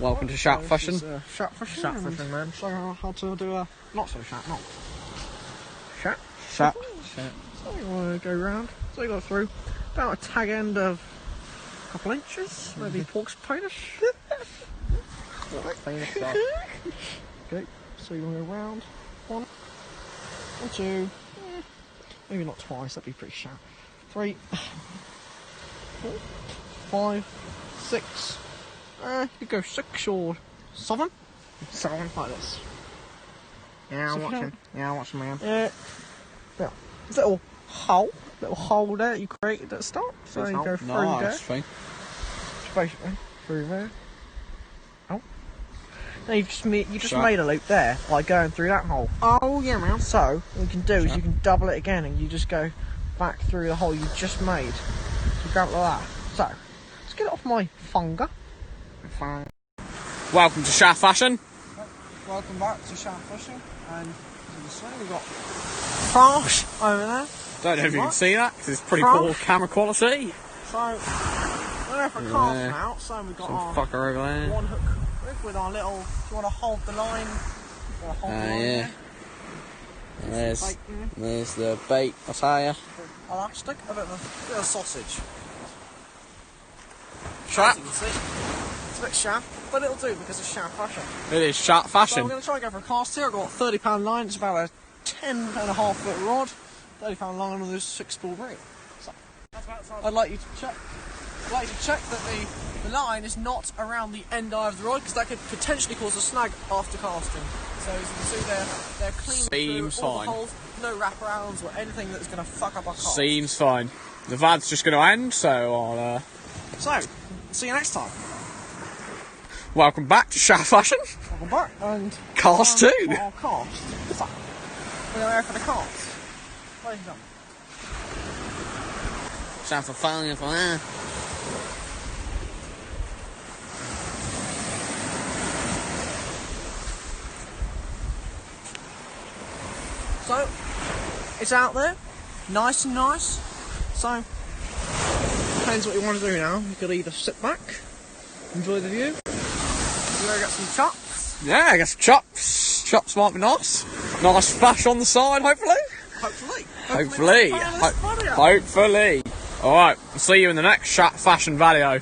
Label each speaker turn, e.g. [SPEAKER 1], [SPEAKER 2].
[SPEAKER 1] Welcome to Sharp Fashion.
[SPEAKER 2] Sharp Fashion.
[SPEAKER 1] Sharp Fashion, man.
[SPEAKER 2] Show you how to do a not so sharp knot. Sharp.
[SPEAKER 1] Sharp.
[SPEAKER 2] So you want to go round. So you go through about a tag end of a couple inches, maybe porcupine-ish. Okay, so you want to go round. One, two, maybe not twice, that'd be pretty sharp. 3, 4, 5, 6. You go 6 or 7. 7 like this.
[SPEAKER 1] Yeah, I'm watching. Yeah, I'm watching, man.
[SPEAKER 2] Yeah. Little hole there that you created at the start. So you go through there.
[SPEAKER 1] That's fine.
[SPEAKER 2] Basically through there. Oh. Now you just made a loop there, like going through that hole.
[SPEAKER 1] Oh yeah, man.
[SPEAKER 2] So what you can do is you can double it again, and you just go back through the hole you just made. So you grab it like that. So let's get it off my finger.
[SPEAKER 1] Fine. Welcome to Sharp Fashion.
[SPEAKER 2] Welcome back to Sharp Fashion, and as you can see, we've got Fash over there.
[SPEAKER 1] Don't know if you can see that because it's pretty poor camera quality.
[SPEAKER 2] So we're there for a cast now. So we've got
[SPEAKER 1] some
[SPEAKER 2] our
[SPEAKER 1] fucker over there.
[SPEAKER 2] one hook rig with our little. Do you want to hold the line?
[SPEAKER 1] Yeah. There's the bait. I'll tell you.
[SPEAKER 2] Elastic, a bit of sausage.
[SPEAKER 1] Sharp.
[SPEAKER 2] As you can see. It's a bit sharp, but it'll do because it's Sharp Fashion.
[SPEAKER 1] It is Sharp
[SPEAKER 2] So
[SPEAKER 1] Fashion.
[SPEAKER 2] we're going to try and go for a cast here. I've got a £30 line. It's about a 10.5 foot rod. £30 line on this 6-spool rig. So I'd like you to check. I'd like you to check that the line is not around the end eye of the rod, because that could potentially cause a snag after casting. So as you can see, they're clean through all the holes, no wraparounds or anything that's going to fuck up our cast.
[SPEAKER 1] Seems fine. The VAD's just going to end, so I'll.
[SPEAKER 2] So see you next time.
[SPEAKER 1] Welcome back to Sharp Fashion.
[SPEAKER 2] Welcome back and
[SPEAKER 1] Cast 2.
[SPEAKER 2] Our cast. So we're there for the cast. Ladies and gentlemen.
[SPEAKER 1] Sounds for fun for that.
[SPEAKER 2] So it's out there, nice and nice. So depends what you want to do now. You could either sit back, enjoy the view. We're gonna get some chops.
[SPEAKER 1] Yeah, I guess chops. Chops might be nice. Nice splash on the side, hopefully.
[SPEAKER 2] Hopefully.
[SPEAKER 1] Hopefully. Alright, I'll see you in the next Sharp Fashion video.